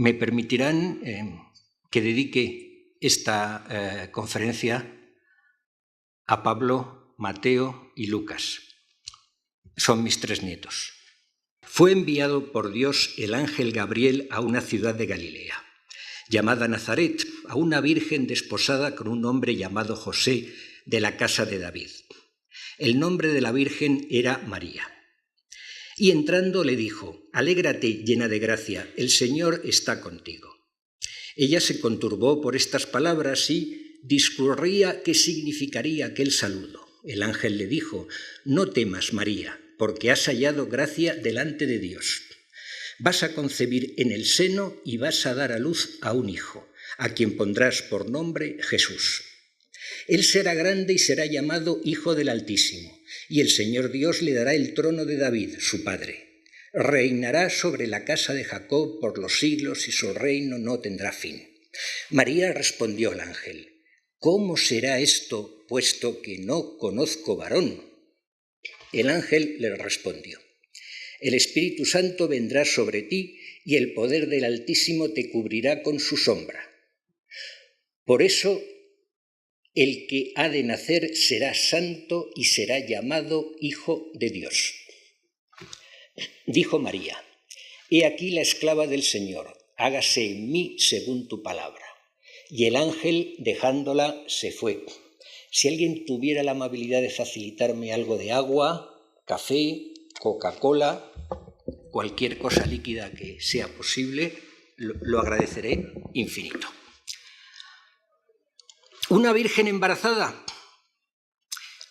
Me permitirán que dedique esta conferencia a Pablo, Mateo y Lucas. Son mis 3 nietos. Fue enviado por Dios el ángel Gabriel a una ciudad de Galilea, llamada Nazaret, a una virgen desposada con un hombre llamado José, de la casa de David. El nombre de la virgen era María. Y entrando le dijo: «Alégrate, llena de gracia, el Señor está contigo». Ella se conturbó por estas palabras y discurría qué significaría aquel saludo. El ángel le dijo: «No temas, María, porque has hallado gracia delante de Dios. Vas a concebir en el seno y vas a dar a luz a un hijo, a quien pondrás por nombre Jesús. Él será grande y será llamado Hijo del Altísimo, y el Señor Dios le dará el trono de David, su padre. Reinará sobre la casa de Jacob por los siglos y su reino no tendrá fin». María respondió al ángel: «¿Cómo será esto, puesto que no conozco varón?» El ángel le respondió: «El Espíritu Santo vendrá sobre ti y el poder del Altísimo te cubrirá con su sombra. Por eso, el que ha de nacer será santo y será llamado Hijo de Dios». Dijo María: «He aquí la esclava del Señor, hágase en mí según tu palabra». Y el ángel, dejándola, se fue. Si alguien tuviera la amabilidad de facilitarme algo de agua, café, Coca-Cola, cualquier cosa líquida que sea posible, lo agradeceré infinito. ¿Una virgen embarazada?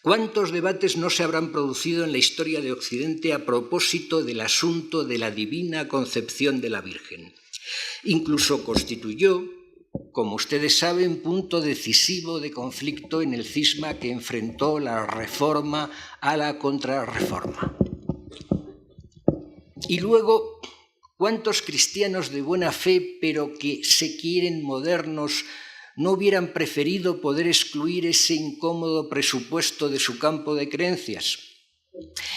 ¿Cuántos debates no se habrán producido en la historia de Occidente a propósito del asunto de la divina concepción de la Virgen? Incluso constituyó, como ustedes saben, punto decisivo de conflicto en el cisma que enfrentó la Reforma a la Contrarreforma. Y luego, ¿cuántos cristianos de buena fe, pero que se quieren modernos, no hubieran preferido poder excluir ese incómodo presupuesto de su campo de creencias?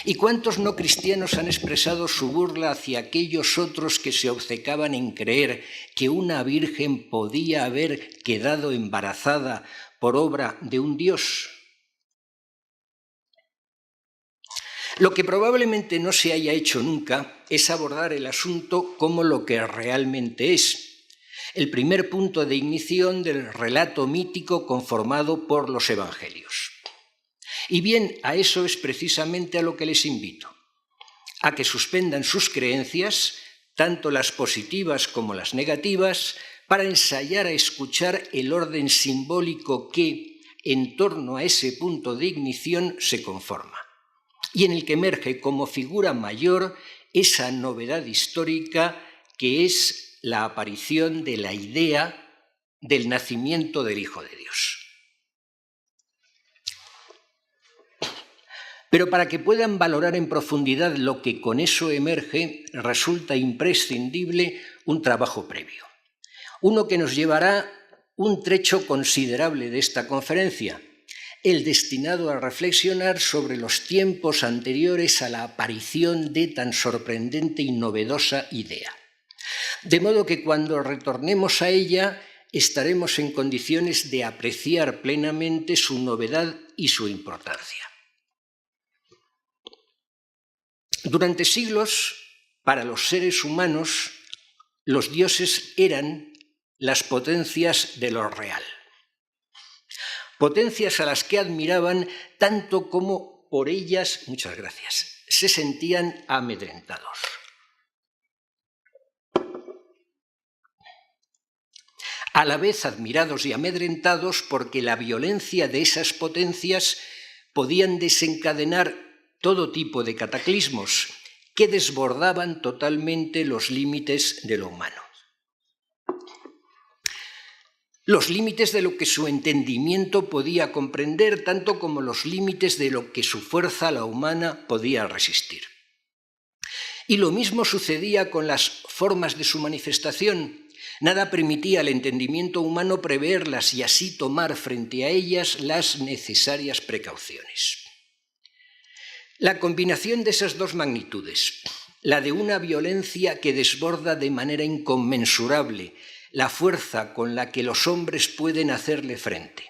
¿Y cuántos no cristianos han expresado su burla hacia aquellos otros que se obcecaban en creer que una virgen podía haber quedado embarazada por obra de un Dios? Lo que probablemente no se haya hecho nunca es abordar el asunto como lo que realmente es: el primer punto de ignición del relato mítico conformado por los evangelios. Y bien, a eso es precisamente a lo que les invito: a que suspendan sus creencias, tanto las positivas como las negativas, para ensayar a escuchar el orden simbólico que, en torno a ese punto de ignición, se conforma, y en el que emerge como figura mayor esa novedad histórica que es la aparición de la idea del nacimiento del Hijo de Dios. Pero para que puedan valorar en profundidad lo que con eso emerge, resulta imprescindible un trabajo previo. Uno que nos llevará un trecho considerable de esta conferencia, el destinado a reflexionar sobre los tiempos anteriores a la aparición de tan sorprendente y novedosa idea. De modo que cuando retornemos a ella, estaremos en condiciones de apreciar plenamente su novedad y su importancia. Durante siglos, para los seres humanos, los dioses eran las potencias de lo real. Potencias a las que admiraban tanto como por ellas, muchas gracias, se sentían amedrentados. A la vez admirados y amedrentados porque la violencia de esas potencias podían desencadenar todo tipo de cataclismos que desbordaban totalmente los límites de lo humano. Los límites de lo que su entendimiento podía comprender, tanto como los límites de lo que su fuerza, la humana, podía resistir. Y lo mismo sucedía con las formas de su manifestación. Nada permitía al entendimiento humano preverlas y así tomar frente a ellas las necesarias precauciones. La combinación de esas dos magnitudes, la de una violencia que desborda de manera inconmensurable la fuerza con la que los hombres pueden hacerle frente,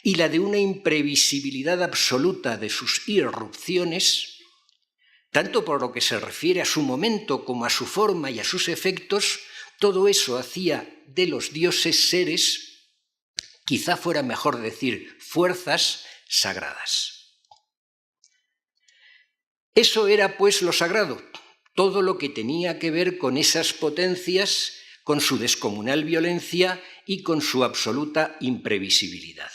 y la de una imprevisibilidad absoluta de sus irrupciones, tanto por lo que se refiere a su momento como a su forma y a sus efectos, todo eso hacía de los dioses seres, quizá fuera mejor decir fuerzas sagradas. Eso era pues lo sagrado, todo lo que tenía que ver con esas potencias, con su descomunal violencia y con su absoluta imprevisibilidad.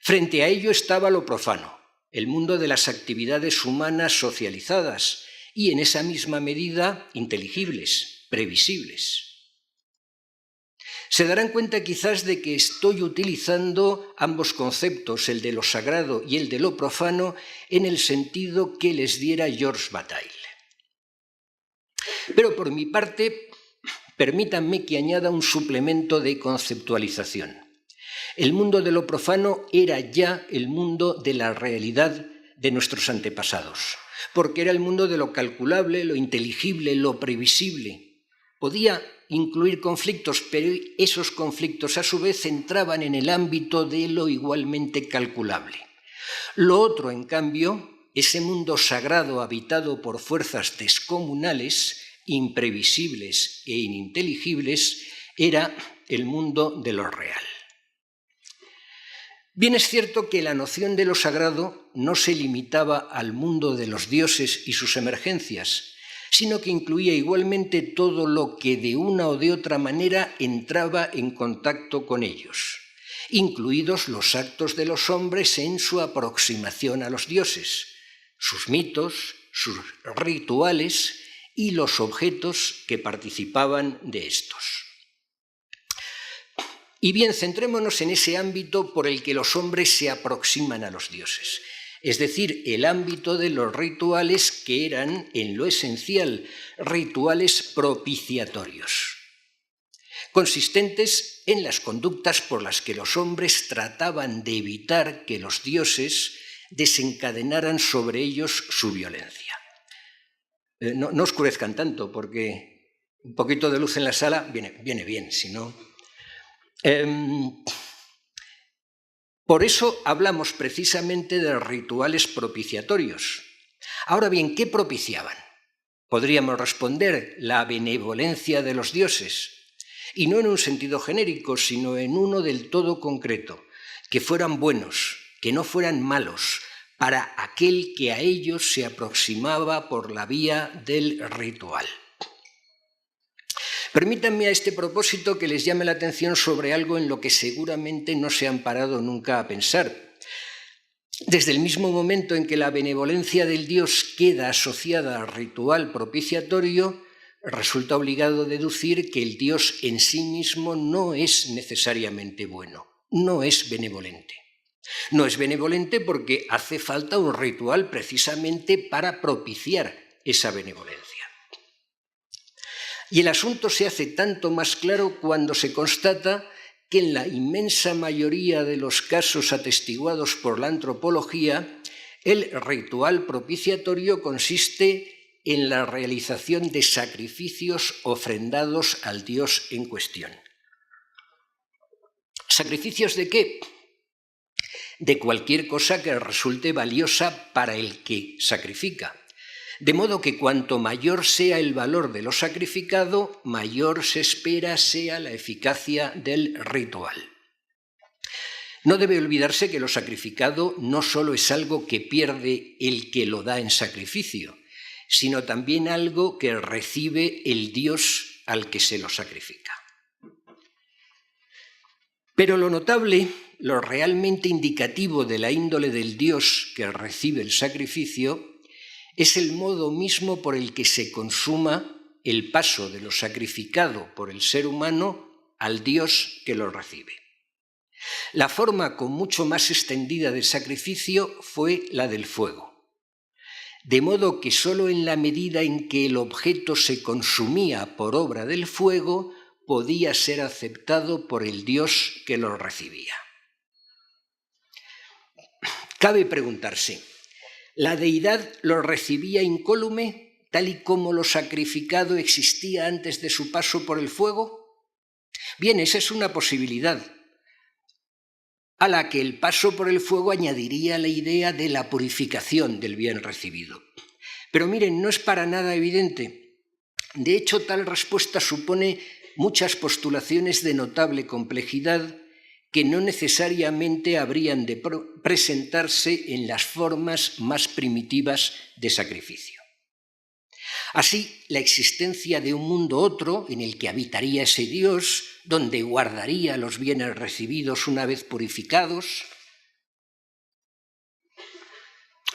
Frente a ello estaba lo profano, el mundo de las actividades humanas socializadas y, en esa misma medida, inteligibles, previsibles. Se darán cuenta quizás de que estoy utilizando ambos conceptos, el de lo sagrado y el de lo profano, en el sentido que les diera Georges Bataille. Pero por mi parte, permítanme que añada un suplemento de conceptualización. El mundo de lo profano era ya el mundo de la realidad de nuestros antepasados, porque era el mundo de lo calculable, lo inteligible, lo previsible. Podía incluir conflictos, pero esos conflictos a su vez entraban en el ámbito de lo igualmente calculable. Lo otro, en cambio, ese mundo sagrado habitado por fuerzas descomunales, imprevisibles e ininteligibles, era el mundo de lo real. Bien es cierto que la noción de lo sagrado no se limitaba al mundo de los dioses y sus emergencias, sino que incluía igualmente todo lo que de una o de otra manera entraba en contacto con ellos, incluidos los actos de los hombres en su aproximación a los dioses, sus mitos, sus rituales y los objetos que participaban de estos. Y bien, centrémonos en ese ámbito por el que los hombres se aproximan a los dioses, es decir, el ámbito de los rituales que eran, en lo esencial, rituales propiciatorios, consistentes en las conductas por las que los hombres trataban de evitar que los dioses desencadenaran sobre ellos su violencia. No oscurezcan tanto, porque un poquito de luz en la sala viene bien, si no... Por eso hablamos precisamente de rituales propiciatorios. Ahora bien, ¿qué propiciaban? Podríamos responder la benevolencia de los dioses, y no en un sentido genérico, sino en uno del todo concreto, que fueran buenos, que no fueran malos, para aquel que a ellos se aproximaba por la vía del ritual. Permítanme a este propósito que les llame la atención sobre algo en lo que seguramente no se han parado nunca a pensar. Desde el mismo momento en que la benevolencia del Dios queda asociada al ritual propiciatorio, resulta obligado deducir que el Dios en sí mismo no es necesariamente bueno, no es benevolente. No es benevolente porque hace falta un ritual precisamente para propiciar esa benevolencia. Y el asunto se hace tanto más claro cuando se constata que en la inmensa mayoría de los casos atestiguados por la antropología, el ritual propiciatorio consiste en la realización de sacrificios ofrendados al dios en cuestión. ¿Sacrificios de qué? De cualquier cosa que resulte valiosa para el que sacrifica. De modo que cuanto mayor sea el valor de lo sacrificado, mayor se espera sea la eficacia del ritual. No debe olvidarse que lo sacrificado no solo es algo que pierde el que lo da en sacrificio, sino también algo que recibe el Dios al que se lo sacrifica. Pero lo notable, lo realmente indicativo de la índole del Dios que recibe el sacrificio, es el modo mismo por el que se consuma el paso de lo sacrificado por el ser humano al Dios que lo recibe. La forma con mucho más extendida del sacrificio fue la del fuego, de modo que solo en la medida en que el objeto se consumía por obra del fuego podía ser aceptado por el Dios que lo recibía. Cabe preguntarse, ¿La deidad lo recibía incólume, tal y como lo sacrificado existía antes de su paso por el fuego? Bien, esa es una posibilidad, a la que el paso por el fuego añadiría la idea de la purificación del bien recibido. Pero miren, no es para nada evidente. De hecho, tal respuesta supone muchas postulaciones de notable complejidad que no necesariamente habrían de presentarse en las formas más primitivas de sacrificio. Así, la existencia de un mundo otro en el que habitaría ese Dios, donde guardaría los bienes recibidos una vez purificados.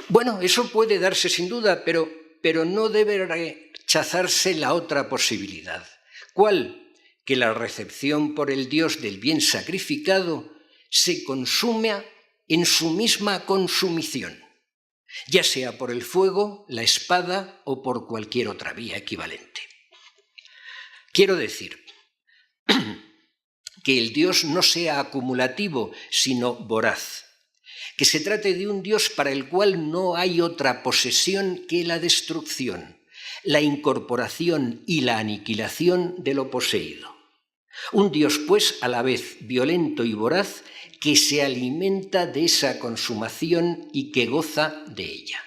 Bueno, eso puede darse sin duda, pero no debe rechazarse la otra posibilidad. ¿Cuál? Que la recepción por el Dios del bien sacrificado se consuma en su misma consumición, ya sea por el fuego, la espada o por cualquier otra vía equivalente. Quiero decir que el Dios no sea acumulativo, sino voraz, que se trate de un Dios para el cual no hay otra posesión que la destrucción, la incorporación y la aniquilación de lo poseído. Un Dios, pues, a la vez violento y voraz, que se alimenta de esa consumación y que goza de ella.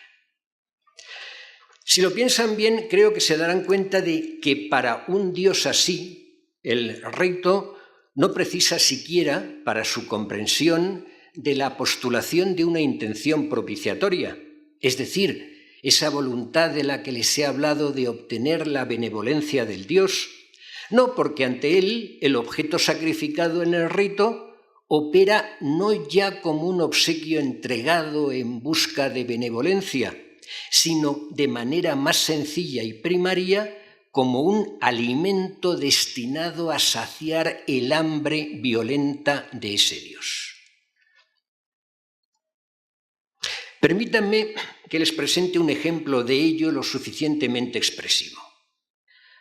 Si lo piensan bien, creo que se darán cuenta de que para un Dios así, el rito no precisa siquiera, para su comprensión, de la postulación de una intención propiciatoria, es decir, esa voluntad de la que les he hablado de obtener la benevolencia del Dios. No, porque ante él el objeto sacrificado en el rito opera no ya como un obsequio entregado en busca de benevolencia, sino de manera más sencilla y primaria como un alimento destinado a saciar el hambre violenta de ese Dios. Permítanme que les presente un ejemplo de ello lo suficientemente expresivo.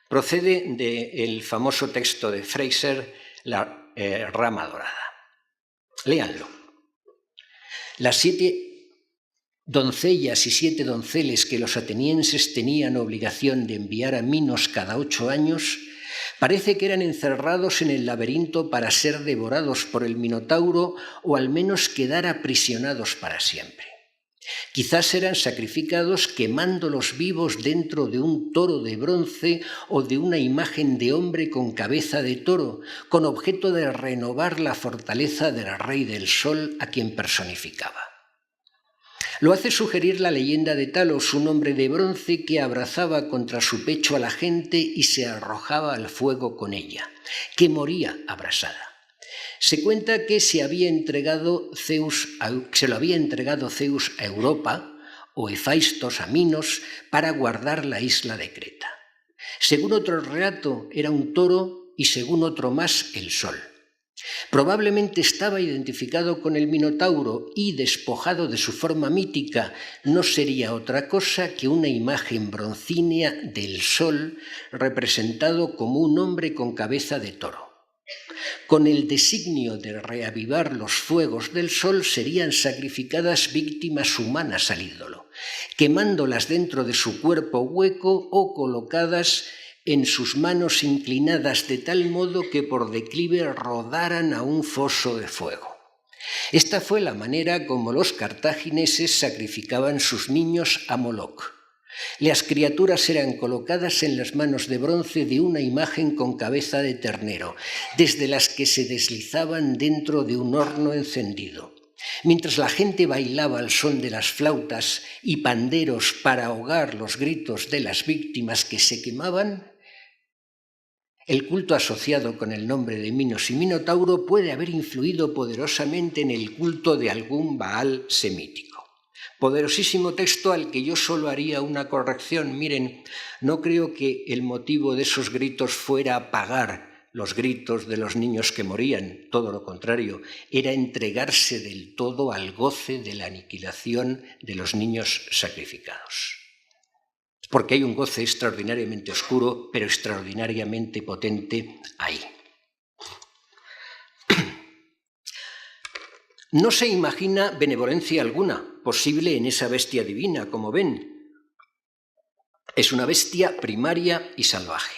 Procede del famoso texto de Fraser, La rama dorada. Léanlo. Las 7 doncellas y 7 donceles que los atenienses tenían obligación de enviar a Minos cada 8 años, parece que eran encerrados en el laberinto para ser devorados por el Minotauro o al menos quedar aprisionados para siempre. Quizás eran sacrificados quemándolos vivos dentro de un toro de bronce o de una imagen de hombre con cabeza de toro, con objeto de renovar la fortaleza del rey del sol a quien personificaba. Lo hace sugerir la leyenda de Talos, un hombre de bronce que abrazaba contra su pecho a la gente y se arrojaba al fuego con ella, que moría abrasada. Se cuenta que se lo había entregado Zeus a Europa o Hefaistos a Minos para guardar la isla de Creta. Según otro relato, era un toro y según otro más, el sol. Probablemente estaba identificado con el Minotauro y, despojado de su forma mítica, no sería otra cosa que una imagen broncínea del sol representado como un hombre con cabeza de toro. Con el designio de reavivar los fuegos del sol serían sacrificadas víctimas humanas al ídolo, quemándolas dentro de su cuerpo hueco o colocadas en sus manos inclinadas de tal modo que por declive rodaran a un foso de fuego. Esta fue la manera como los cartagineses sacrificaban sus niños a Moloch. Las criaturas eran colocadas en las manos de bronce de una imagen con cabeza de ternero, desde las que se deslizaban dentro de un horno encendido. Mientras la gente bailaba al son de las flautas y panderos para ahogar los gritos de las víctimas que se quemaban, el culto asociado con el nombre de Minos y Minotauro puede haber influido poderosamente en el culto de algún Baal semítico. Poderosísimo texto al que yo solo haría una corrección. Miren, no creo que el motivo de esos gritos fuera apagar los gritos de los niños que morían, todo lo contrario, era entregarse del todo al goce de la aniquilación de los niños sacrificados. Porque hay un goce extraordinariamente oscuro, pero extraordinariamente potente ahí. No se imagina benevolencia alguna posible en esa bestia divina, como ven. Es una bestia primaria y salvaje.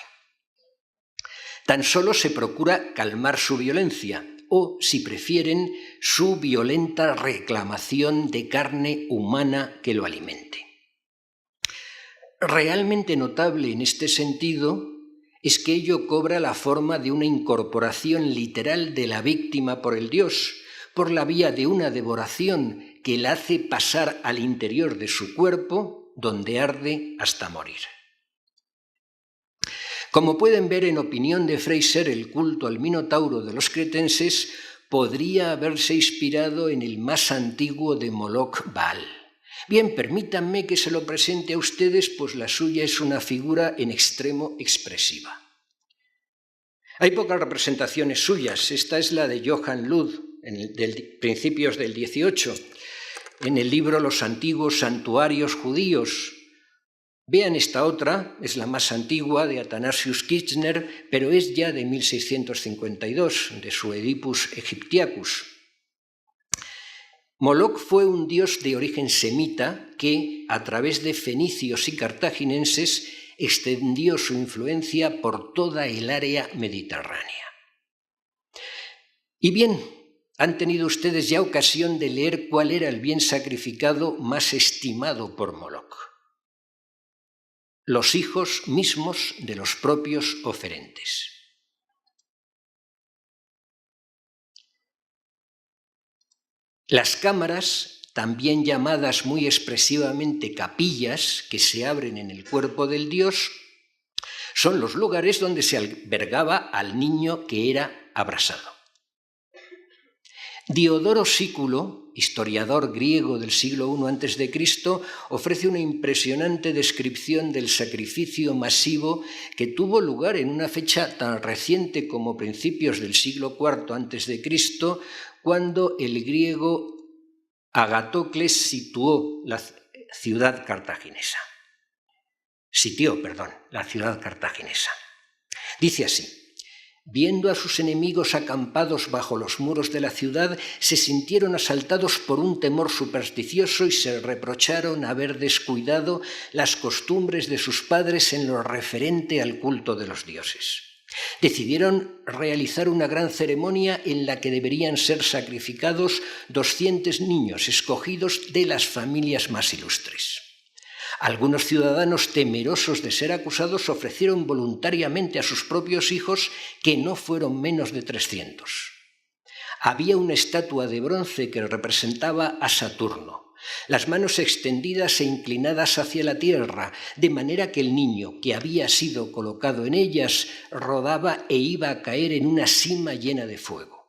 Tan solo se procura calmar su violencia, o, si prefieren, su violenta reclamación de carne humana que lo alimente. Realmente notable en este sentido es que ello cobra la forma de una incorporación literal de la víctima por el dios, por la vía de una devoración que la hace pasar al interior de su cuerpo, donde arde hasta morir. Como pueden ver, en opinión de Fraser, el culto al Minotauro de los cretenses podría haberse inspirado en el más antiguo de Moloch Baal. Bien, permítanme que se lo presente a ustedes, pues la suya es una figura en extremo expresiva. Hay pocas representaciones suyas. Esta es la de Johann Lud, de principios del 18, en el libro Los antiguos santuarios judíos. Vean esta otra, es la más antigua, de Athanasius Kirchner, pero es ya de 1652, de su Oedipus Egyptiacus. Moloch fue un dios de origen semita que, a través de fenicios y cartaginenses, extendió su influencia por toda el área mediterránea. Y bien, han tenido ustedes ya ocasión de leer cuál era el bien sacrificado más estimado por Moloch. Los hijos mismos de los propios oferentes. Las cámaras, también llamadas muy expresivamente capillas, que se abren en el cuerpo del dios, son los lugares donde se albergaba al niño que era abrasado. Diodoro Sículo, historiador griego del siglo I a.C., ofrece una impresionante descripción del sacrificio masivo que tuvo lugar en una fecha tan reciente como principios del siglo IV a.C., cuando el griego Agatocles sitió la ciudad cartaginesa. Dice así: viendo a sus enemigos acampados bajo los muros de la ciudad, se sintieron asaltados por un temor supersticioso y se reprocharon haber descuidado las costumbres de sus padres en lo referente al culto de los dioses. Decidieron realizar una gran ceremonia en la que deberían ser sacrificados 200 niños escogidos de las familias más ilustres. Algunos ciudadanos, temerosos de ser acusados, ofrecieron voluntariamente a sus propios hijos, que no fueron menos de 300. Había una estatua de bronce que representaba a Saturno, las manos extendidas e inclinadas hacia la tierra, de manera que el niño que había sido colocado en ellas rodaba e iba a caer en una sima llena de fuego.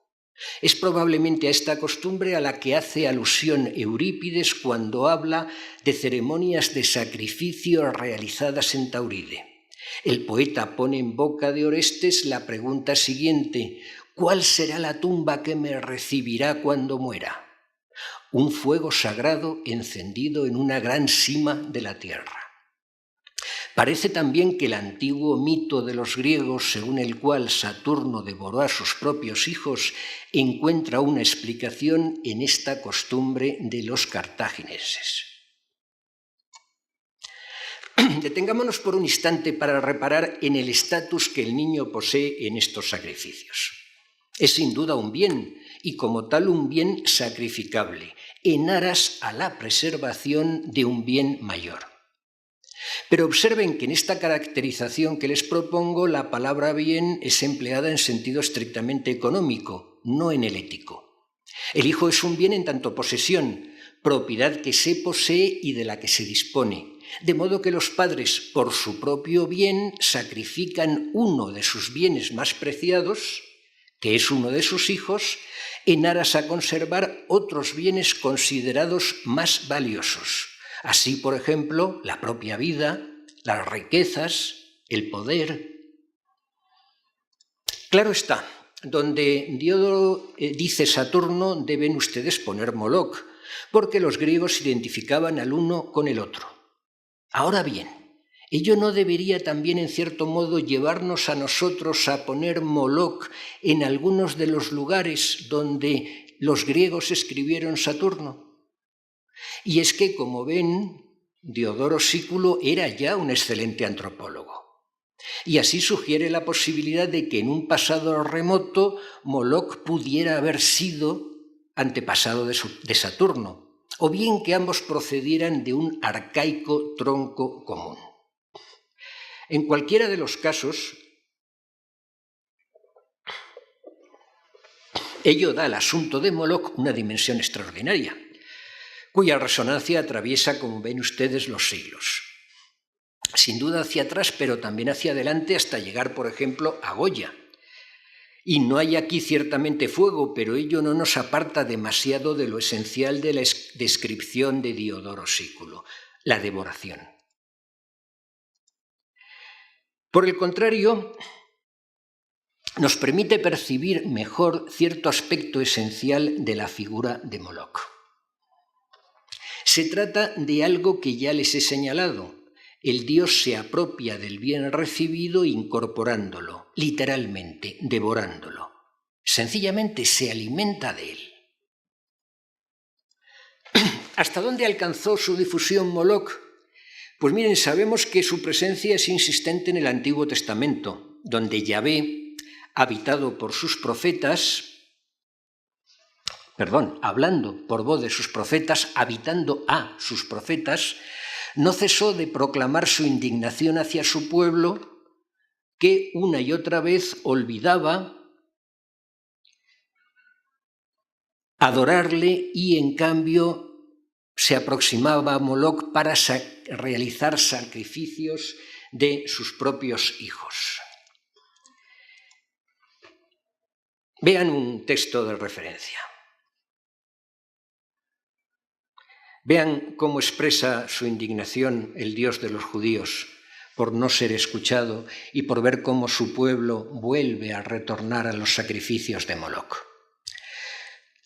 Es probablemente a esta costumbre a la que hace alusión Eurípides cuando habla de ceremonias de sacrificio realizadas en Tauride. El poeta pone en boca de Orestes la pregunta siguiente: ¿cuál será la tumba que me recibirá cuando muera? Un fuego sagrado encendido en una gran sima de la tierra. Parece también que el antiguo mito de los griegos, según el cual Saturno devoró a sus propios hijos, encuentra una explicación en esta costumbre de los cartagineses. Detengámonos por un instante para reparar en el estatus que el niño posee en estos sacrificios. Es sin duda un bien, y como tal un bien sacrificable, en aras a la preservación de un bien mayor. Pero observen que en esta caracterización que les propongo, la palabra bien es empleada en sentido estrictamente económico, no en el ético. El hijo es un bien en tanto posesión, propiedad que se posee y de la que se dispone, de modo que los padres, por su propio bien, sacrifican uno de sus bienes más preciados, que es uno de sus hijos, en aras a conservar otros bienes considerados más valiosos. Así, por ejemplo, la propia vida, las riquezas, el poder. Claro está, donde Diodoro dice Saturno, deben ustedes poner Moloch, porque los griegos identificaban al uno con el otro. Ahora bien, ello no debería también, en cierto modo, llevarnos a nosotros a poner Moloch en algunos de los lugares donde los griegos escribieron Saturno? Y es que, como ven, Diodoro Sículo era ya un excelente antropólogo. Y así sugiere la posibilidad de que en un pasado remoto Moloch pudiera haber sido antepasado de Saturno, o bien que ambos procedieran de un arcaico tronco común. En cualquiera de los casos, ello da al asunto de Moloch una dimensión extraordinaria, cuya resonancia atraviesa, como ven ustedes, los siglos. Sin duda hacia atrás, pero también hacia adelante, hasta llegar, por ejemplo, a Goya. Y no hay aquí ciertamente fuego, pero ello no nos aparta demasiado de lo esencial de la descripción de Diodoro Sículo, la devoración. Por el contrario, nos permite percibir mejor cierto aspecto esencial de la figura de Moloch. Se trata de algo que ya les he señalado. El dios se apropia del bien recibido incorporándolo, literalmente, devorándolo. Sencillamente se alimenta de él. ¿Hasta dónde alcanzó su difusión Moloch? Pues miren, sabemos que su presencia es insistente en el Antiguo Testamento, donde Yahvé, habitado por sus profetas, hablando por voz de sus profetas, habitando a sus profetas, no cesó de proclamar su indignación hacia su pueblo, que una y otra vez olvidaba adorarle y en cambio se aproximaba a Moloch para realizar sacrificios de sus propios hijos. Vean un texto de referencia. Vean cómo expresa su indignación el Dios de los judíos por no ser escuchado y por ver cómo su pueblo vuelve a retornar a los sacrificios de Moloch.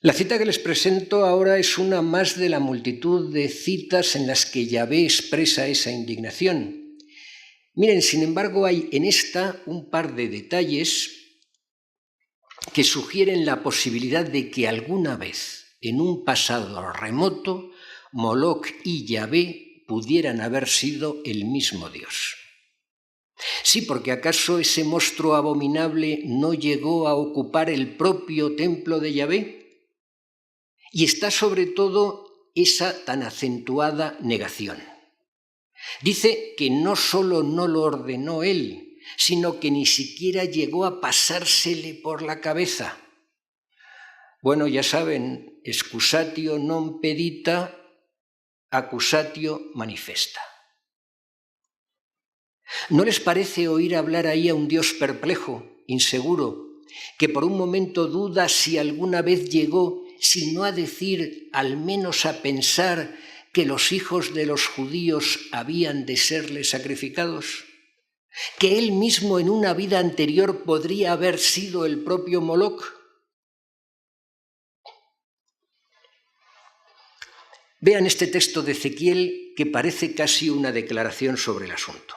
La cita que les presento ahora es una más de la multitud de citas en las que Yahvé expresa esa indignación. Miren, sin embargo, hay en esta un par de detalles que sugieren la posibilidad de que alguna vez, en un pasado remoto, Moloch y Yahvé pudieran haber sido el mismo Dios. Sí, porque ¿acaso ese monstruo abominable no llegó a ocupar el propio templo de Yahvé? Y está sobre todo esa tan acentuada negación. Dice que no solo no lo ordenó él, sino que ni siquiera llegó a pasársele por la cabeza. Bueno, ya saben, excusatio non pedita, accusatio manifesta. ¿No les parece oír hablar ahí a un Dios perplejo, inseguro, que por un momento duda si alguna vez llegó, si no a decir, al menos a pensar que los hijos de los judíos habían de serle sacrificados? ¿Que él mismo en una vida anterior podría haber sido el propio Moloch? Vean este texto de Ezequiel que parece casi una declaración sobre el asunto.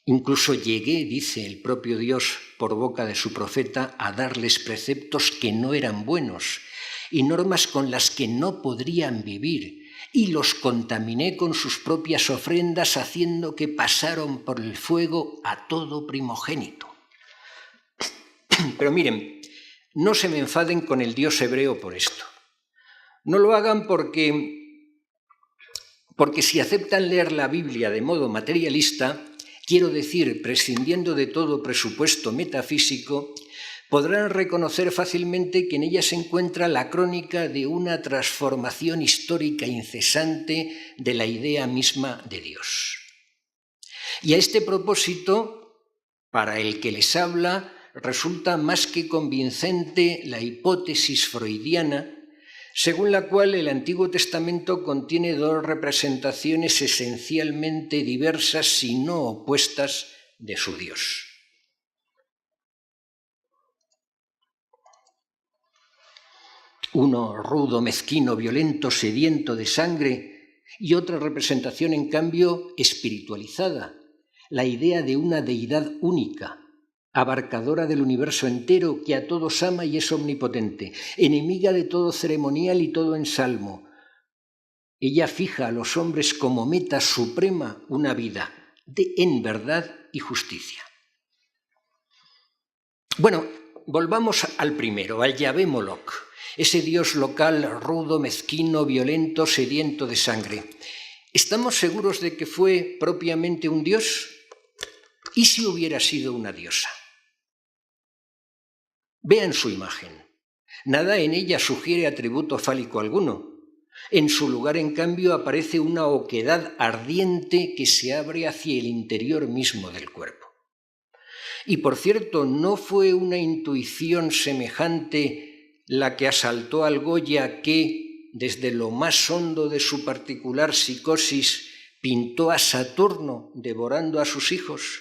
Incluso llegué, dice el propio Dios por boca de su profeta, a darles preceptos que no eran buenos y normas con las que no podrían vivir, y los contaminé con sus propias ofrendas, haciendo que pasaron por el fuego a todo primogénito. Pero miren, no se me enfaden con el Dios hebreo por esto. No lo hagan porque si aceptan leer la Biblia de modo materialista, quiero decir, prescindiendo de todo presupuesto metafísico, podrán reconocer fácilmente que en ella se encuentra la crónica de una transformación histórica incesante de la idea misma de Dios. Y a este propósito, para el que les habla, resulta más que convincente la hipótesis freudiana, según la cual el Antiguo Testamento contiene dos representaciones esencialmente diversas, si no opuestas, de su Dios. Uno rudo, mezquino, violento, sediento de sangre, y otra representación, en cambio, espiritualizada, la idea de una deidad única, abarcadora del universo entero, que a todos ama y es omnipotente, enemiga de todo ceremonial y todo ensalmo. Ella fija a los hombres como meta suprema una vida en verdad y justicia. Bueno, volvamos al primero, al Yahvé Moloch, ese dios local rudo, mezquino, violento, sediento de sangre. ¿Estamos seguros de que fue propiamente un dios? ¿Y si hubiera sido una diosa? Vean su imagen. Nada en ella sugiere atributo fálico alguno. En su lugar, en cambio, aparece una oquedad ardiente que se abre hacia el interior mismo del cuerpo. Y, por cierto, ¿no fue una intuición semejante la que asaltó al Goya que, desde lo más hondo de su particular psicosis, pintó a Saturno devorando a sus hijos?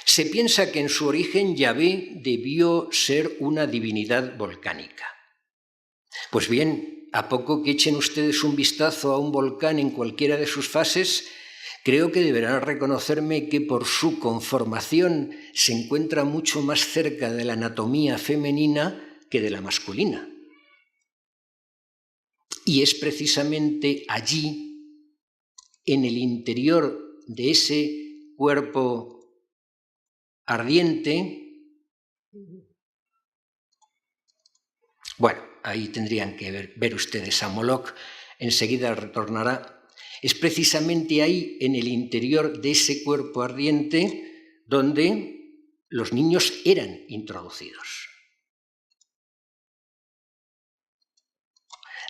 Se piensa que en su origen Yahvé debió ser una divinidad volcánica. Pues bien, a poco que echen ustedes un vistazo a un volcán en cualquiera de sus fases, creo que deberán reconocerme que por su conformación se encuentra mucho más cerca de la anatomía femenina que de la masculina. Y es precisamente allí, en el interior de ese cuerpo ardiente, bueno, ahí tendrían que ver ustedes a Moloch, enseguida retornará. Es precisamente ahí, en el interior de ese cuerpo ardiente, donde los niños eran introducidos.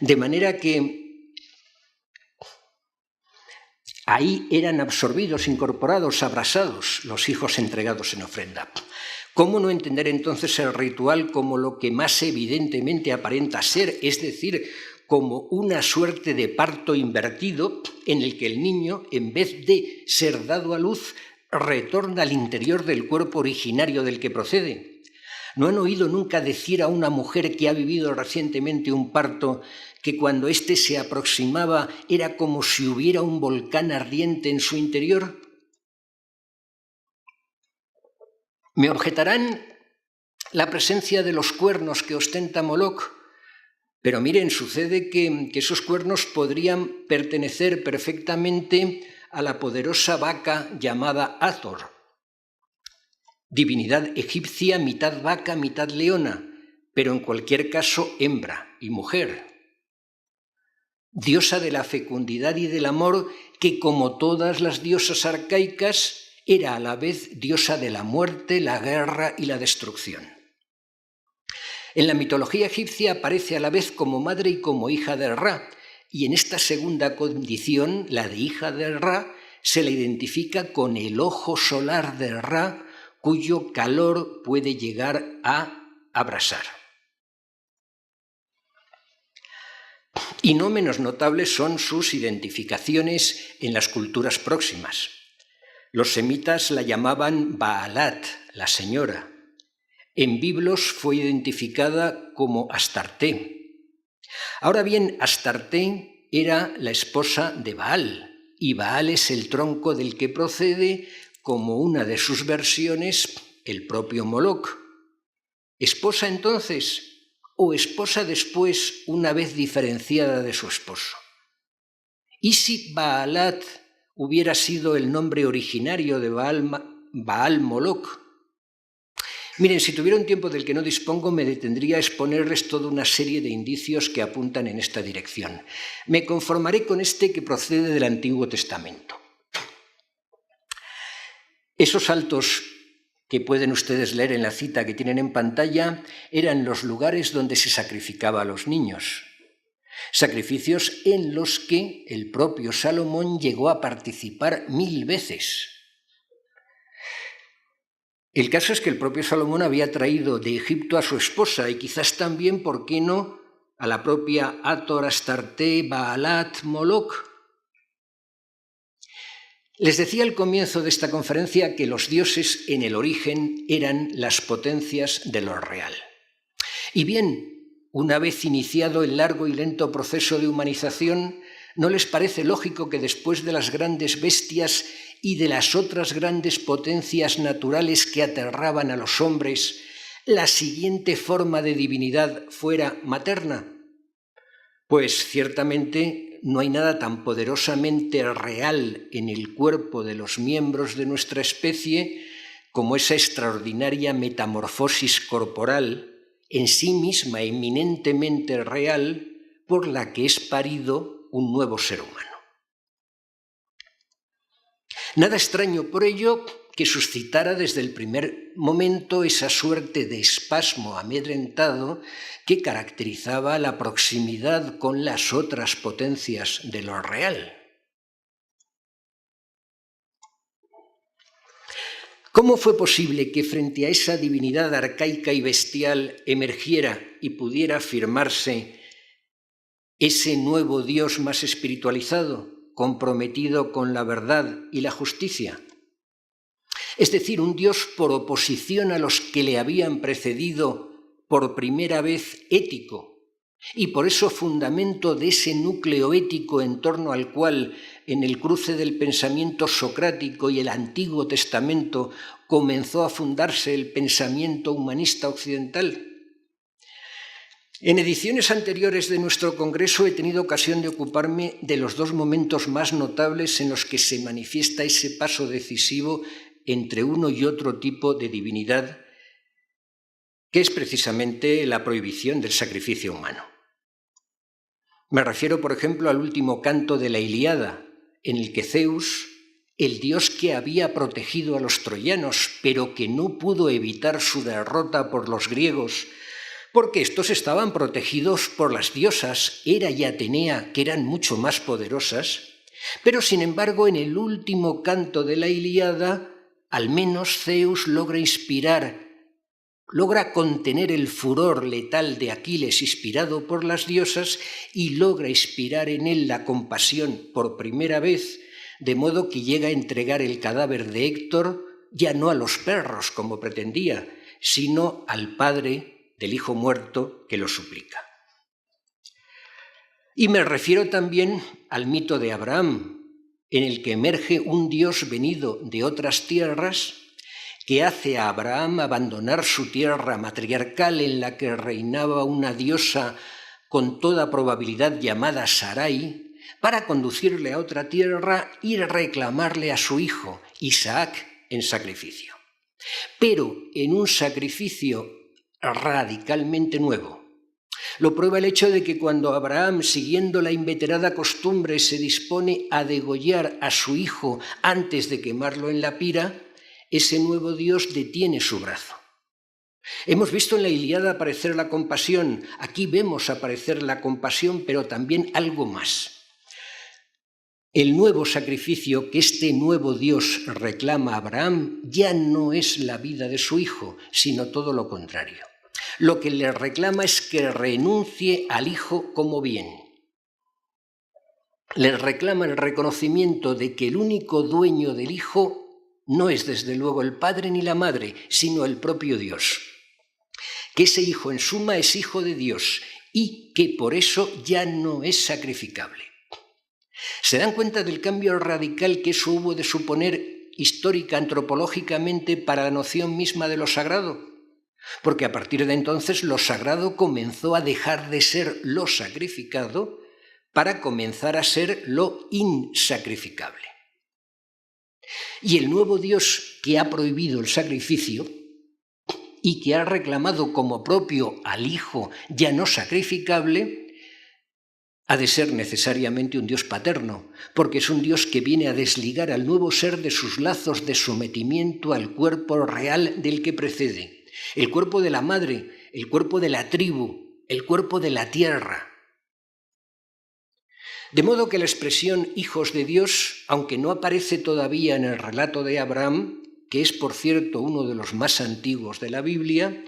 De manera que ahí eran absorbidos, incorporados, abrasados los hijos entregados en ofrenda. ¿Cómo no entender entonces el ritual como lo que más evidentemente aparenta ser, es decir, como una suerte de parto invertido en el que el niño, en vez de ser dado a luz, retorna al interior del cuerpo originario del que procede? ¿No han oído nunca decir a una mujer que ha vivido recientemente un parto que cuando éste se aproximaba era como si hubiera un volcán ardiente en su interior? Me objetarán la presencia de los cuernos que ostenta Moloch, pero miren, sucede que esos cuernos podrían pertenecer perfectamente a la poderosa vaca llamada Hathor, divinidad egipcia mitad vaca, mitad leona, pero en cualquier caso hembra y mujer. Diosa de la fecundidad y del amor que, como todas las diosas arcaicas, era a la vez diosa de la muerte, la guerra y la destrucción. En la mitología egipcia aparece a la vez como madre y como hija de Ra, y en esta segunda condición, la de hija de Ra, se la identifica con el ojo solar de Ra, cuyo calor puede llegar a abrasar. Y no menos notables son sus identificaciones en las culturas próximas. Los semitas la llamaban Baalat, la señora. En Biblos fue identificada como Astarté. Ahora bien, Astarté era la esposa de Baal, y Baal es el tronco del que procede, como una de sus versiones, el propio Moloch. ¿Esposa entonces o esposa después, una vez diferenciada de su esposo? ¿Y si Baalat hubiera sido el nombre originario de Baal Moloch? Miren, si tuviera un tiempo del que no dispongo, me detendría a exponerles toda una serie de indicios que apuntan en esta dirección. Me conformaré con este que procede del Antiguo Testamento. Esos saltos que pueden ustedes leer en la cita que tienen en pantalla eran los lugares donde se sacrificaba a los niños. Sacrificios en los que el propio Salomón llegó a participar 1000 veces. El caso es que el propio Salomón había traído de Egipto a su esposa y quizás también, ¿por qué no?, a la propia Hathor, Astarté, Baalat, Moloch. Les decía al comienzo de esta conferencia que los dioses en el origen eran las potencias de lo real. Y bien, una vez iniciado el largo y lento proceso de humanización, ¿no les parece lógico que después de las grandes bestias y de las otras grandes potencias naturales que aterraban a los hombres, la siguiente forma de divinidad fuera materna? Pues ciertamente no hay nada tan poderosamente real en el cuerpo de los miembros de nuestra especie como esa extraordinaria metamorfosis corporal, en sí misma eminentemente real, por la que es parido un nuevo ser humano. Nada extraño por ello que suscitara desde el primer momento esa suerte de espasmo amedrentado que caracterizaba la proximidad con las otras potencias de lo real. ¿Cómo fue posible que frente a esa divinidad arcaica y bestial emergiera y pudiera afirmarse ese nuevo Dios más espiritualizado, comprometido con la verdad y la justicia? Es decir, un Dios por oposición a los que le habían precedido, por primera vez ético, y por eso fundamento de ese núcleo ético en torno al cual, en el cruce del pensamiento socrático y el Antiguo Testamento, comenzó a fundarse el pensamiento humanista occidental. En ediciones anteriores de nuestro congreso he tenido ocasión de ocuparme de los dos momentos más notables en los que se manifiesta ese paso decisivo entre uno y otro tipo de divinidad, que es precisamente la prohibición del sacrificio humano. Me refiero, por ejemplo, al último canto de la Ilíada, en el que Zeus, el dios que había protegido a los troyanos, pero que no pudo evitar su derrota por los griegos, porque estos estaban protegidos por las diosas Hera y Atenea, que eran mucho más poderosas, pero sin embargo en el último canto de la Ilíada, al menos Zeus logra contener el furor letal de Aquiles inspirado por las diosas y logra inspirar en él la compasión por primera vez, de modo que llega a entregar el cadáver de Héctor ya no a los perros como pretendía, sino al padre del hijo muerto que lo suplica. Y me refiero también al mito de Abraham, en el que emerge un Dios venido de otras tierras que hace a Abraham abandonar su tierra matriarcal en la que reinaba una diosa con toda probabilidad llamada Sarai, para conducirle a otra tierra y reclamarle a su hijo, Isaac, en sacrificio. Pero en un sacrificio radicalmente nuevo. Lo prueba el hecho de que cuando Abraham, siguiendo la inveterada costumbre, se dispone a degollar a su hijo antes de quemarlo en la pira, ese nuevo Dios detiene su brazo. Hemos visto en la Ilíada aparecer la compasión, aquí vemos aparecer la compasión, pero también algo más. El nuevo sacrificio que este nuevo Dios reclama a Abraham ya no es la vida de su hijo, sino todo lo contrario. Lo que le reclama es que renuncie al hijo como bien. Le reclama el reconocimiento de que el único dueño del hijo no es desde luego el padre ni la madre, sino el propio Dios. Que ese hijo en suma es hijo de Dios y que por eso ya no es sacrificable. ¿Se dan cuenta del cambio radical que eso hubo de suponer histórica, antropológicamente, para la noción misma de lo sagrado? Porque a partir de entonces lo sagrado comenzó a dejar de ser lo sacrificado para comenzar a ser lo insacrificable. Y el nuevo Dios que ha prohibido el sacrificio y que ha reclamado como propio al Hijo ya no sacrificable, ha de ser necesariamente un Dios paterno, porque es un Dios que viene a desligar al nuevo ser de sus lazos de sometimiento al cuerpo real del que precede, el cuerpo de la madre, el cuerpo de la tribu, el cuerpo de la tierra. De modo que la expresión hijos de Dios, aunque no aparece todavía en el relato de Abraham, que es por cierto uno de los más antiguos de la Biblia,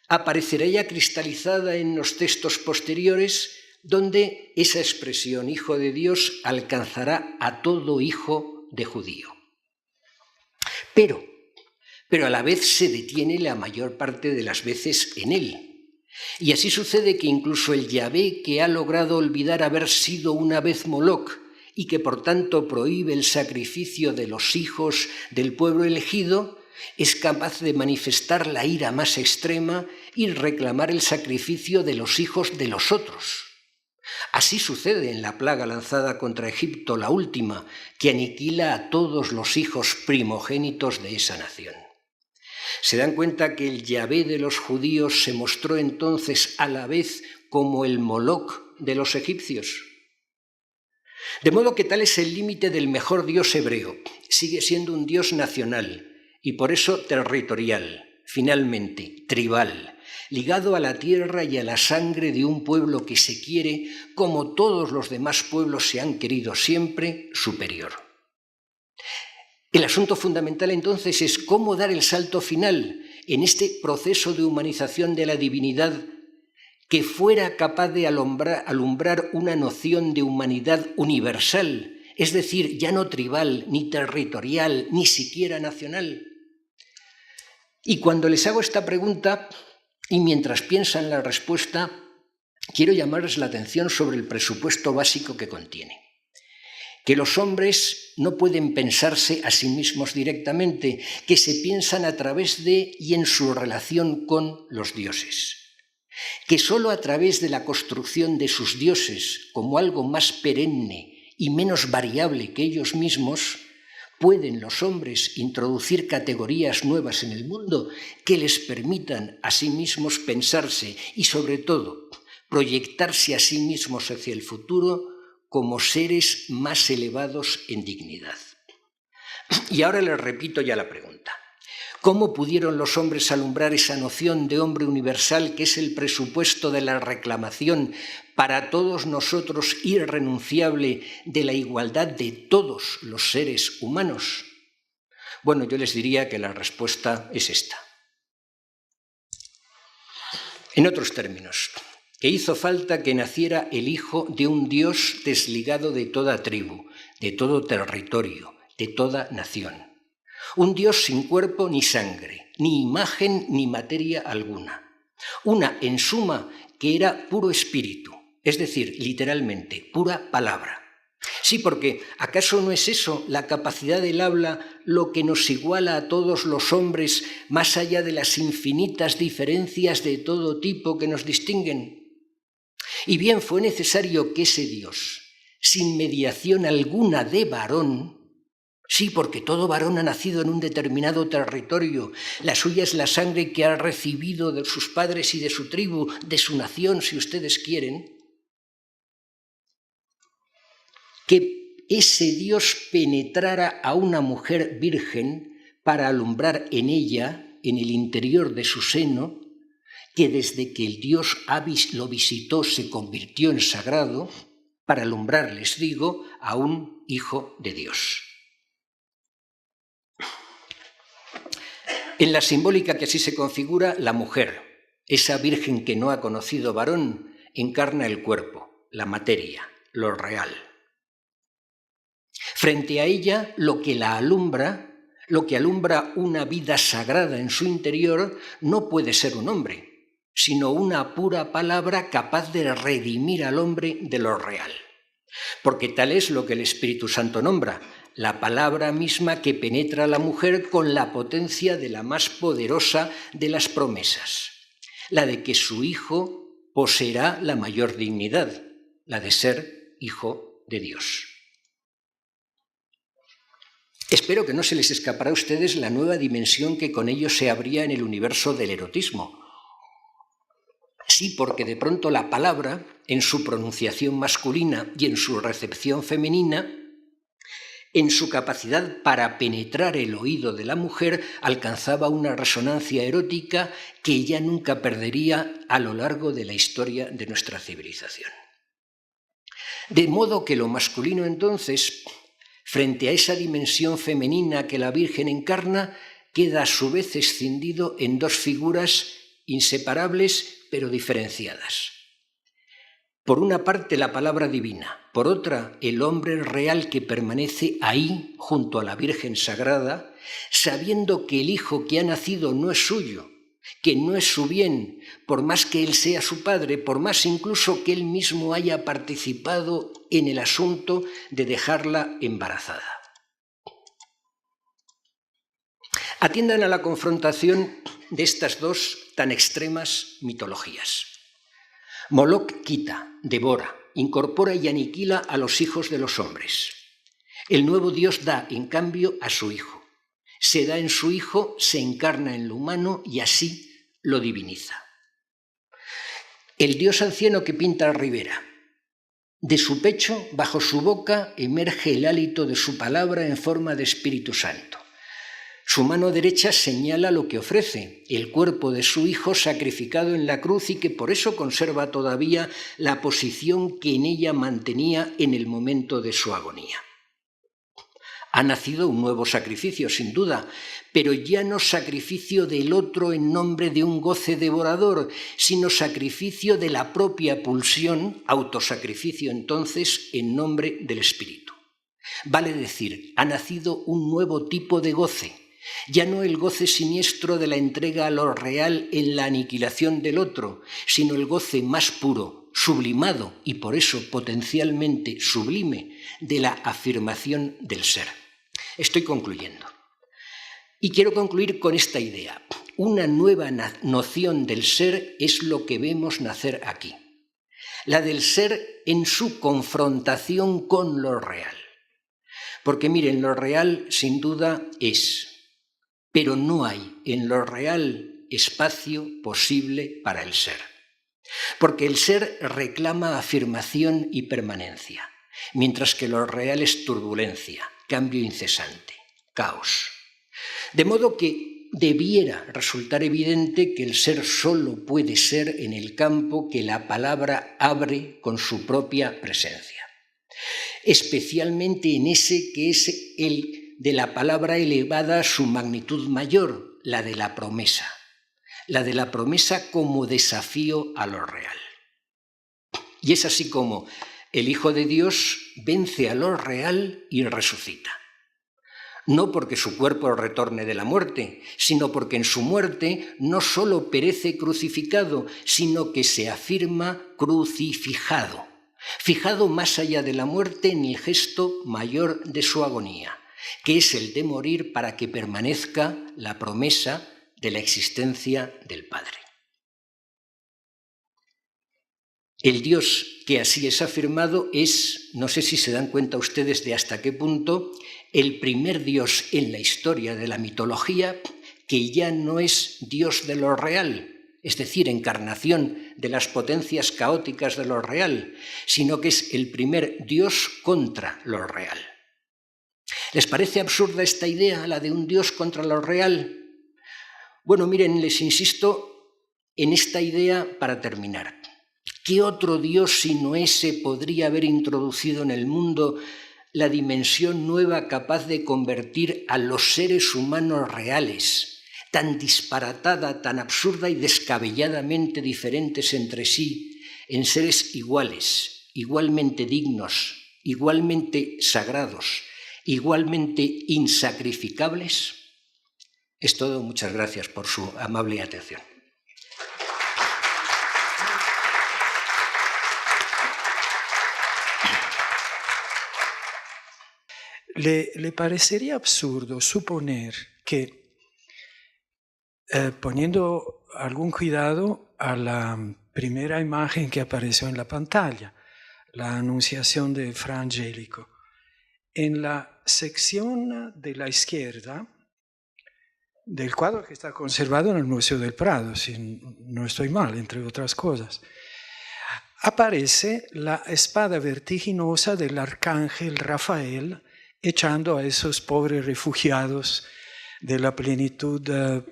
aparecerá ya cristalizada en los textos posteriores, donde esa expresión hijo de Dios alcanzará a todo hijo de judío. Pero a la vez se detiene la mayor parte de las veces en él. Y así sucede que incluso el Yahvé, que ha logrado olvidar haber sido una vez Moloc y que por tanto prohíbe el sacrificio de los hijos del pueblo elegido, es capaz de manifestar la ira más extrema y reclamar el sacrificio de los hijos de los otros. Así sucede en la plaga lanzada contra Egipto, la última, que aniquila a todos los hijos primogénitos de esa nación. ¿Se dan cuenta que el Yahvé de los judíos se mostró entonces a la vez como el Moloc de los egipcios? De modo que tal es el límite del mejor Dios hebreo. Sigue siendo un Dios nacional y por eso territorial, finalmente tribal, ligado a la tierra y a la sangre de un pueblo que se quiere, como todos los demás pueblos se han querido siempre, superior. El asunto fundamental entonces es cómo dar el salto final en este proceso de humanización de la divinidad que fuera capaz de alumbrar una noción de humanidad universal, es decir, ya no tribal, ni territorial, ni siquiera nacional. Y cuando les hago esta pregunta, y mientras piensan la respuesta, quiero llamarles la atención sobre el presupuesto básico que contiene. Que los hombres no pueden pensarse a sí mismos directamente, que se piensan a través de y en su relación con los dioses. Que sólo a través de la construcción de sus dioses como algo más perenne y menos variable que ellos mismos, pueden los hombres introducir categorías nuevas en el mundo que les permitan a sí mismos pensarse y, sobre todo, proyectarse a sí mismos hacia el futuro como seres más elevados en dignidad. Y ahora les repito ya la pregunta. ¿Cómo pudieron los hombres alumbrar esa noción de hombre universal que es el presupuesto de la reclamación para todos nosotros irrenunciable de la igualdad de todos los seres humanos? Bueno, yo les diría que la respuesta es esta. En otros términos, que hizo falta que naciera el hijo de un Dios desligado de toda tribu, de todo territorio, de toda nación. Un Dios sin cuerpo ni sangre, ni imagen ni materia alguna. Una, en suma, que era puro espíritu, es decir, literalmente, pura palabra. Sí, porque ¿acaso no es eso, la capacidad del habla, lo que nos iguala a todos los hombres, más allá de las infinitas diferencias de todo tipo que nos distinguen? Y bien, fue necesario que ese Dios, sin mediación alguna de varón, sí, porque todo varón ha nacido en un determinado territorio, la suya es la sangre que ha recibido de sus padres y de su tribu, de su nación, si ustedes quieren, que ese Dios penetrara a una mujer virgen para alumbrar en ella, en el interior de su seno, que desde que el Dios lo visitó se convirtió en sagrado, para alumbrar, les digo, a un hijo de Dios. En la simbólica que así se configura, la mujer, esa virgen que no ha conocido varón, encarna el cuerpo, la materia, lo real. Frente a ella, lo que la alumbra, lo que alumbra una vida sagrada en su interior, no puede ser un hombre, sino una pura palabra capaz de redimir al hombre de lo real. Porque tal es lo que el Espíritu Santo nombra, la palabra misma que penetra a la mujer con la potencia de la más poderosa de las promesas, la de que su hijo poseerá la mayor dignidad, la de ser hijo de Dios. Espero que no se les escapará a ustedes la nueva dimensión que con ello se abría en el universo del erotismo. Sí, porque de pronto la palabra, en su pronunciación masculina y en su recepción femenina, en su capacidad para penetrar el oído de la mujer, alcanzaba una resonancia erótica que ella nunca perdería a lo largo de la historia de nuestra civilización. De modo que lo masculino entonces, frente a esa dimensión femenina que la Virgen encarna, queda a su vez escindido en dos figuras inseparables pero diferenciadas. Por una parte la palabra divina, por otra el hombre real que permanece ahí junto a la Virgen Sagrada, sabiendo que el hijo que ha nacido no es suyo, que no es su bien, por más que él sea su padre, por más incluso que él mismo haya participado en el asunto de dejarla embarazada. Atiendan a la confrontación de estas dos tan extremas mitologías. Moloch quita, devora, incorpora y aniquila a los hijos de los hombres. El nuevo Dios da, en cambio, a su Hijo. Se da en su Hijo, se encarna en lo humano y así lo diviniza. El Dios anciano que pinta Rivera. De su pecho, bajo su boca, emerge el hálito de su palabra en forma de Espíritu Santo. Su mano derecha señala lo que ofrece, el cuerpo de su Hijo sacrificado en la cruz y que por eso conserva todavía la posición que en ella mantenía en el momento de su agonía. Ha nacido un nuevo sacrificio, sin duda, pero ya no sacrificio del otro en nombre de un goce devorador, sino sacrificio de la propia pulsión, autosacrificio entonces, en nombre del Espíritu. Vale decir, ha nacido un nuevo tipo de goce, ya no el goce siniestro de la entrega a lo real en la aniquilación del otro, sino el goce más puro, sublimado y por eso potencialmente sublime de la afirmación del ser. Estoy concluyendo. Y quiero concluir con esta idea. Una nueva noción del ser es lo que vemos nacer aquí. La del ser en su confrontación con lo real. Porque miren, lo real sin duda es, pero no hay en lo real espacio posible para el ser. Porque el ser reclama afirmación y permanencia, mientras que lo real es turbulencia, cambio incesante, caos. De modo que debiera resultar evidente que el ser solo puede ser en el campo que la palabra abre con su propia presencia. Especialmente en ese que es el de la palabra elevada a su magnitud mayor, la de la promesa. La de la promesa como desafío a lo real. Y es así como el Hijo de Dios vence a lo real y resucita. No porque su cuerpo retorne de la muerte, sino porque en su muerte no solo perece crucificado, sino que se afirma crucificado, fijado más allá de la muerte en el gesto mayor de su agonía, que es el de morir para que permanezca la promesa de la existencia del Padre. El Dios que así es afirmado es, no sé si se dan cuenta ustedes de hasta qué punto, el primer Dios en la historia de la mitología que ya no es Dios de lo real, es decir, encarnación de las potencias caóticas de lo real, sino que es el primer Dios contra lo real. ¿Les parece absurda esta idea, la de un Dios contra lo real? Bueno, miren, les insisto en esta idea para terminar. ¿Qué otro Dios sino ese podría haber introducido en el mundo la dimensión nueva capaz de convertir a los seres humanos reales, tan disparatada, tan absurda y descabelladamente diferentes entre sí, en seres iguales, igualmente dignos, igualmente sagrados, igualmente insacrificables? Es todo. Muchas gracias por su amable atención. ¿Le parecería absurdo suponer que, poniendo algún cuidado a la primera imagen que apareció en la pantalla, la Anunciación de Fra Angelico, en la sección de la izquierda del cuadro que está conservado en el Museo del Prado, si no estoy mal, entre otras cosas, aparece la espada vertiginosa del arcángel Rafael echando a esos pobres refugiados de la plenitud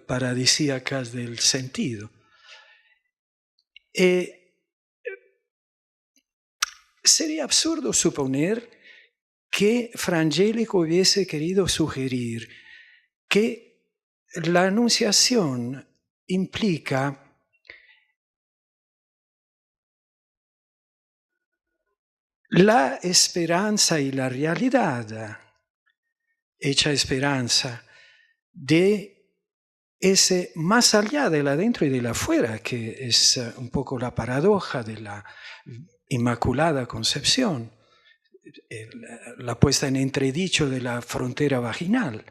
paradisíaca del sentido. Sería absurdo suponer que Fra Angelico hubiese querido sugerir que la Anunciación implica la esperanza y la realidad, hecha esperanza, de ese más allá del adentro y del afuera, que es un poco la paradoja de la Inmaculada Concepción, la puesta en entredicho de la frontera vaginal.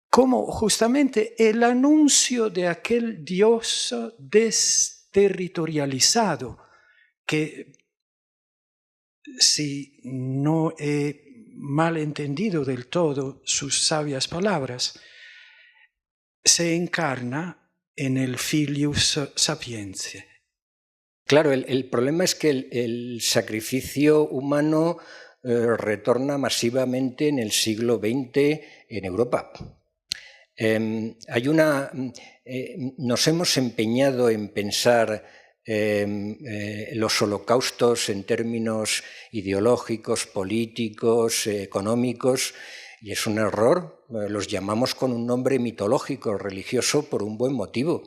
Como justamente el anuncio de aquel Dios desterritorializado, que si no he mal entendido del todo sus sabias palabras, se encarna en el Filius Sapientiae. Claro, el problema es que el sacrificio humano retorna masivamente en el siglo XX en Europa. Nos hemos empeñado en pensar los holocaustos en términos ideológicos, políticos, económicos, y es un error. Los llamamos con un nombre mitológico, religioso, por un buen motivo.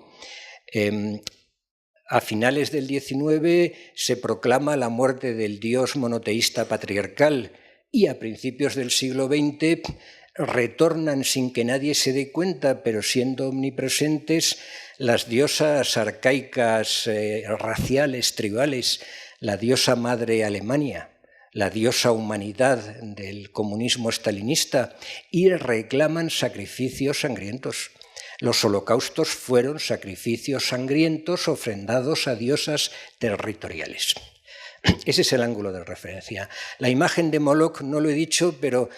A finales del XIX se proclama la muerte del dios monoteísta patriarcal y a principios del siglo XX retornan sin que nadie se dé cuenta, pero siendo omnipresentes, las diosas arcaicas, raciales, tribales, la diosa madre Alemania, la diosa humanidad del comunismo stalinista, y reclaman sacrificios sangrientos. Los holocaustos fueron sacrificios sangrientos ofrendados a diosas territoriales. Ese es el ángulo de referencia. La imagen de Moloch, no lo he dicho, pero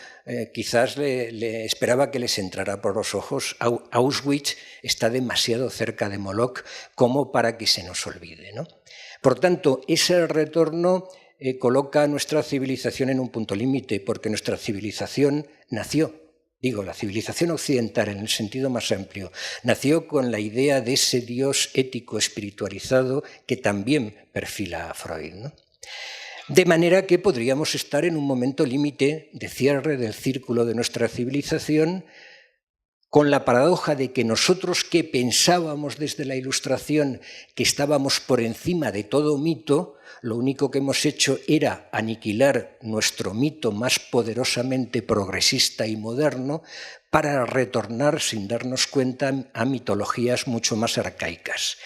quizás le esperaba que les entrara por los ojos. Auschwitz está demasiado cerca de Moloch como para que se nos olvide, ¿no? Por tanto, ese retorno coloca a nuestra civilización en un punto límite, porque nuestra civilización nació. Digo, la civilización occidental en el sentido más amplio nació con la idea de ese Dios ético espiritualizado que también perfila a Freud, ¿no? De manera que podríamos estar en un momento límite de cierre del círculo de nuestra civilización, con la paradoja de que nosotros que pensábamos desde la Ilustración que estábamos por encima de todo mito, lo único que hemos hecho era aniquilar nuestro mito más poderosamente progresista y moderno para retornar, sin darnos cuenta, a mitologías mucho más arcaicas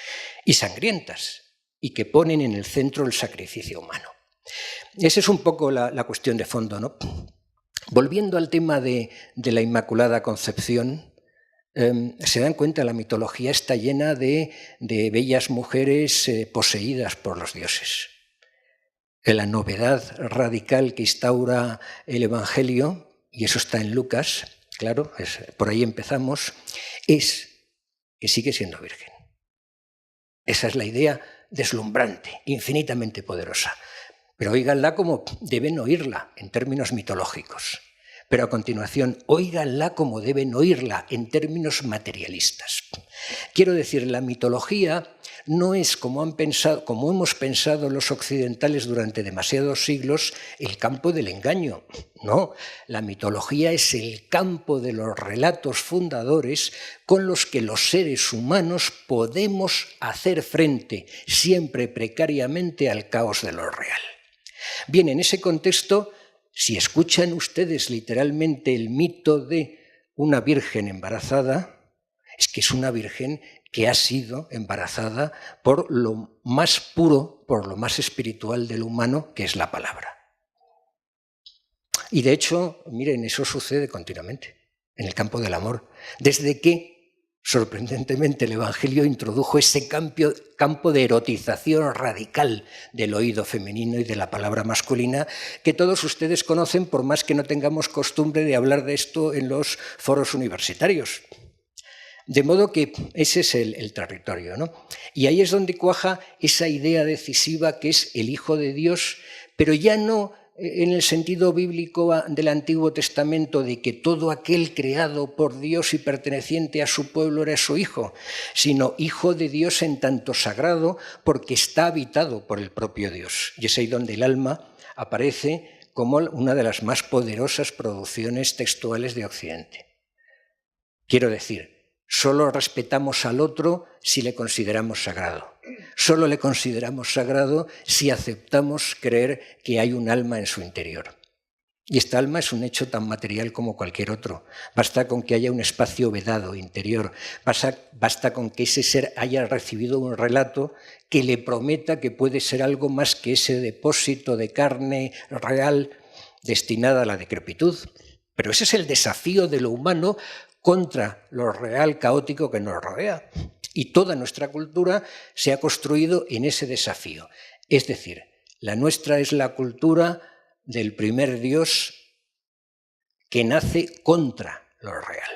y sangrientas, y que ponen en el centro el sacrificio humano. Esa es un poco la cuestión de fondo, ¿no? Volviendo al tema de la Inmaculada Concepción, se dan cuenta, la mitología está llena de bellas mujeres poseídas por los dioses. La novedad radical que instaura el Evangelio, y eso está en Lucas, claro, por ahí empezamos, es que sigue siendo virgen. Esa es la idea deslumbrante, infinitamente poderosa. Pero óiganla como deben oírla en términos mitológicos. Pero a continuación, óiganla como deben oírla en términos materialistas. Quiero decir, la mitología no es, como hemos pensado los occidentales durante demasiados siglos, el campo del engaño. No, la mitología es el campo de los relatos fundadores con los que los seres humanos podemos hacer frente, siempre precariamente, al caos de lo real. Bien, en ese contexto, si escuchan ustedes literalmente el mito de una virgen embarazada, es que es una virgen que ha sido embarazada por lo más puro, por lo más espiritual del humano, que es la palabra. Y de hecho, miren, eso sucede continuamente en el campo del amor. Desde que, sorprendentemente, el Evangelio introdujo ese campo de erotización radical del oído femenino y de la palabra masculina, que todos ustedes conocen, por más que no tengamos costumbre de hablar de esto en los foros universitarios. De modo que ese es el territorio, ¿no? Y ahí es donde cuaja esa idea decisiva que es el Hijo de Dios, pero ya no en el sentido bíblico del Antiguo Testamento de que todo aquel creado por Dios y perteneciente a su pueblo era su hijo, sino Hijo de Dios en tanto sagrado porque está habitado por el propio Dios. Y es ahí donde el alma aparece como una de las más poderosas producciones textuales de Occidente. Quiero decir, solo respetamos al otro si le consideramos sagrado. Solo le consideramos sagrado si aceptamos creer que hay un alma en su interior. Y esta alma es un hecho tan material como cualquier otro. Basta con que haya un espacio vedado interior, basta con que ese ser haya recibido un relato que le prometa que puede ser algo más que ese depósito de carne real destinada a la decrepitud. Pero ese es el desafío de lo humano contra lo real caótico que nos rodea. Y toda nuestra cultura se ha construido en ese desafío. Es decir, la nuestra es la cultura del primer Dios que nace contra lo real.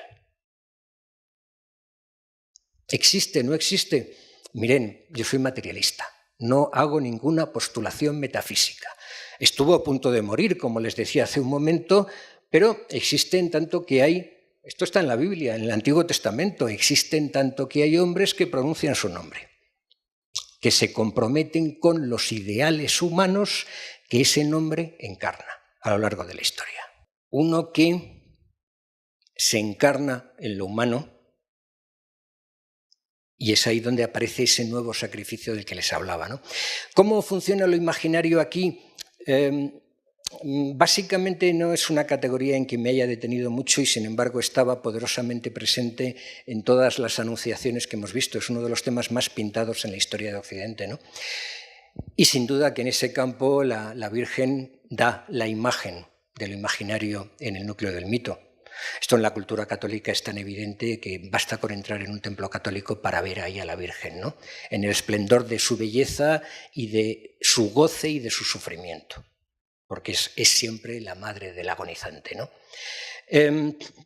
¿Existe? ¿No existe? Miren, yo soy materialista, no hago ninguna postulación metafísica. Estuvo a punto de morir, como les decía hace un momento, pero existe en tanto que hay, esto está en la Biblia, en el Antiguo Testamento, existe en tanto que hay hombres que pronuncian su nombre, que se comprometen con los ideales humanos que ese nombre encarna a lo largo de la historia. Uno que se encarna en lo humano, y es ahí donde aparece ese nuevo sacrificio del que les hablaba, ¿no? ¿Cómo funciona lo imaginario aquí? Básicamente no es una categoría en que me haya detenido mucho y sin embargo estaba poderosamente presente en todas las anunciaciones que hemos visto. Es uno de los temas más pintados en la historia de Occidente, ¿no? Y sin duda que en ese campo la Virgen da la imagen de lo imaginario en el núcleo del mito. Esto en la cultura católica es tan evidente que basta con entrar en un templo católico para ver ahí a la Virgen, ¿no? En el esplendor de su belleza y de su goce y de su sufrimiento, porque es siempre la madre del agonizante, ¿no?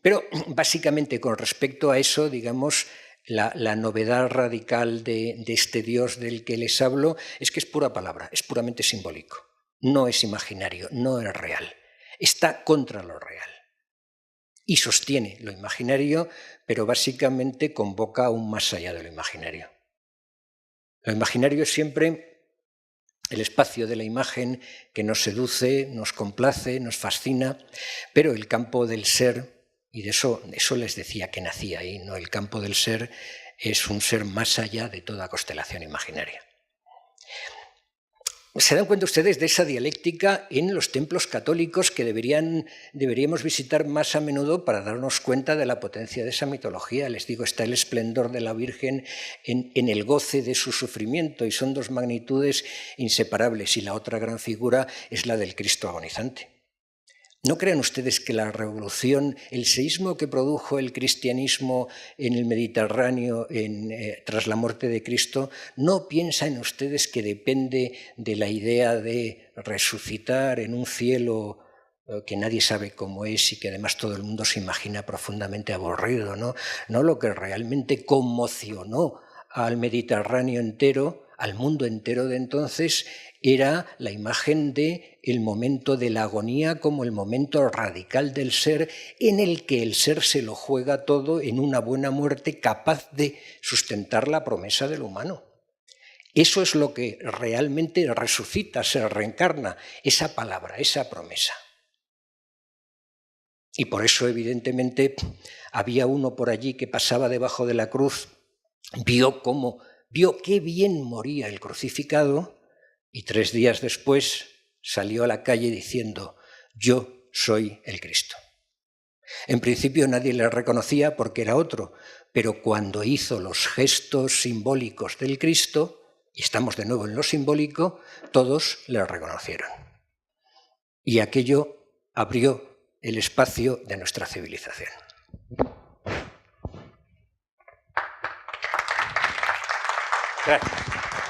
Pero básicamente con respecto a eso, digamos, la novedad radical de este Dios del que les hablo es que es pura palabra, es puramente simbólico, no es imaginario, no es real, está contra lo real y sostiene lo imaginario, pero básicamente convoca aún más allá de lo imaginario. Lo imaginario es siempre el espacio de la imagen que nos seduce, nos complace, nos fascina, pero el campo del ser, y de eso les decía que nacía ahí, ¿no? El campo del ser es un ser más allá de toda constelación imaginaria. ¿Se dan cuenta ustedes de esa dialéctica en los templos católicos que deberíamos visitar más a menudo para darnos cuenta de la potencia de esa mitología? Les digo, está el esplendor de la Virgen en el goce de su sufrimiento y son dos magnitudes inseparables y la otra gran figura es la del Cristo agonizante. ¿No creen ustedes que la revolución, el seísmo que produjo el cristianismo en el Mediterráneo tras la muerte de Cristo, no piensan ustedes que depende de la idea de resucitar en un cielo que nadie sabe cómo es y que además todo el mundo se imagina profundamente aburrido, ¿no? No, lo que realmente conmocionó al Mediterráneo entero, al mundo entero de entonces, era la imagen del momento de la agonía como el momento radical del ser en el que el ser se lo juega todo en una buena muerte capaz de sustentar la promesa del humano. Eso es lo que realmente resucita, se reencarna, esa palabra, esa promesa. Y por eso, evidentemente, había uno por allí que pasaba debajo de la cruz, vio qué bien moría el crucificado y 3 días después salió a la calle diciendo: yo soy el Cristo. En principio nadie le reconocía porque era otro, pero cuando hizo los gestos simbólicos del Cristo, y estamos de nuevo en lo simbólico, todos le reconocieron. Y aquello abrió el espacio de nuestra civilización. Gracias.